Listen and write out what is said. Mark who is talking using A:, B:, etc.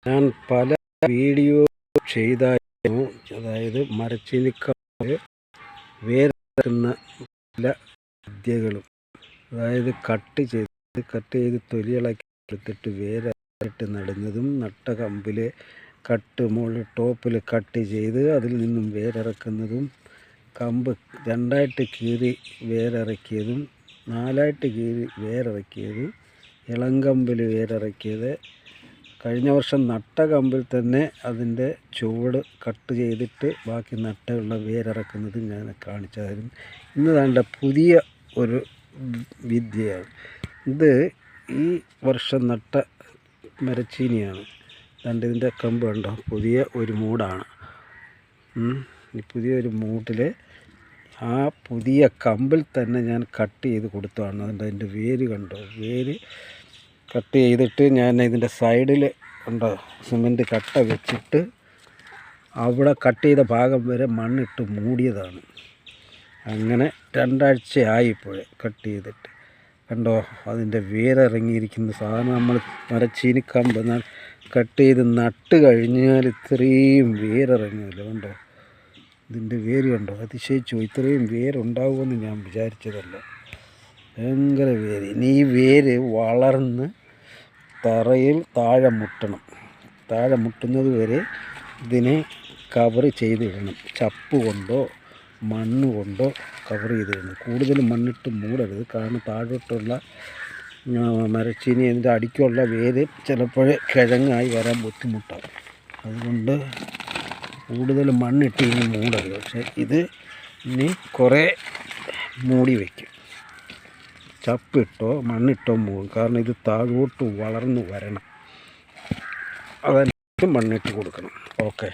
A: ഞാൻ പല വീഡിയോ ചെയ്തായിരുന്നു. അതായത് മരച്ചീനിക്കായ വേരെടുക്കുന്ന പല വിദ്യകളും, അതായത് കട്ട് ചെയ്ത് തൊലിയിളക്കി എടുത്തിട്ട് വേരായിട്ട് നടുന്നതും, നട്ട കമ്പിലെ മുകളിൽ ടോപ്പിൽ കട്ട് ചെയ്ത് അതിൽ നിന്നും വേരിറക്കുന്നതും, കമ്പ് രണ്ടായിട്ട് കീറി വേരിറക്കിയതും, നാലായിട്ട് കീറി വേരിറക്കിയതും, ഇളംകമ്പിൽ വേരിറക്കിയത്, കഴിഞ്ഞ വർഷം നട്ട കമ്പിൽ തന്നെ അതിൻ്റെ ചുവട് കട്ട് ചെയ്തിട്ട് ബാക്കി നട്ടുള്ള വേരിറക്കുന്നതും ഞാൻ കാണിച്ചായിരുന്നു. ഇന്ന് വേണ്ട പുതിയ ഒരു വിദ്യയാണ് ഇത്. ഈ വർഷം നട്ട മരച്ചീനിയാണ്. അതുകൊണ്ട് ഇതിൻ്റെ കമ്പ് കണ്ടോ, പുതിയ ഒരു മൂടാണ്. ഈ പുതിയൊരു മൂട്ടിൽ ആ പുതിയ കമ്പിൽ തന്നെ ഞാൻ കട്ട് ചെയ്ത് കൊടുത്തതാണ്. അതുകൊണ്ട് അതിൻ്റെ വേര് കണ്ടോ, വേര് കട്ട് ചെയ്തിട്ട് ഞാൻ ഇതിൻ്റെ സൈഡിൽ ഉണ്ടോ സിമൻറ്റ് കട്ട വെച്ചിട്ട് അവിടെ കട്ട് ചെയ്ത ഭാഗം വരെ മണ്ണിട്ട് മൂടിയതാണ്. അങ്ങനെ 2 ആഴ്ചയായി ഇപ്പോൾ കട്ട് ചെയ്തിട്ട്. കണ്ടോ അതിൻ്റെ വേരിറങ്ങിയിരിക്കുന്ന സാധനം. നമ്മൾ മരച്ചീനിക്കമ്പ് കട്ട് ചെയ്ത് നട്ട് കഴിഞ്ഞാൽ ഇത്രയും വേരിറങ്ങില്ല. കണ്ടോ ഇതിൻ്റെ വേര് കണ്ടോ, അതിശയിച്ചു. ഇത്രയും വേരുണ്ടാകുമെന്ന് ഞാൻ വിചാരിച്ചതല്ല. ഭയങ്കര വേര്. ഇനി ഈ വേര് വളർന്ന് തറയിൽ താഴെ മുട്ടണം. താഴെ മുട്ടുന്നത് വരെ ഇതിനെ കവർ ചെയ്തിടണം. ചപ്പ് കൊണ്ടോ മണ്ണ് കൊണ്ടോ കവർ ചെയ്തിടണം. കൂടുതൽ മണ്ണിട്ട് മൂടരുത്, കാരണം താഴോട്ടുള്ള മരച്ചീനി അതിൻ്റെ അടിക്കുള്ള വേര് ചിലപ്പോൾ കിഴങ്ങായി വരാൻ ബുദ്ധിമുട്ടാണ്. അതുകൊണ്ട് കൂടുതൽ മണ്ണിട്ട് ഇനി മൂടരുത്. പക്ഷേ ഇത് ഇനി കുറേ മൂടി വയ്ക്കും. ചപ്പിട്ടോ മണ്ണിട്ടോ മൂടും, കാരണം ഇത് താഴോട്ട് വളർന്നു വരണം. അതനുസരിച്ച് മണ്ണിട്ട് കൊടുക്കണം. ഓക്കെ.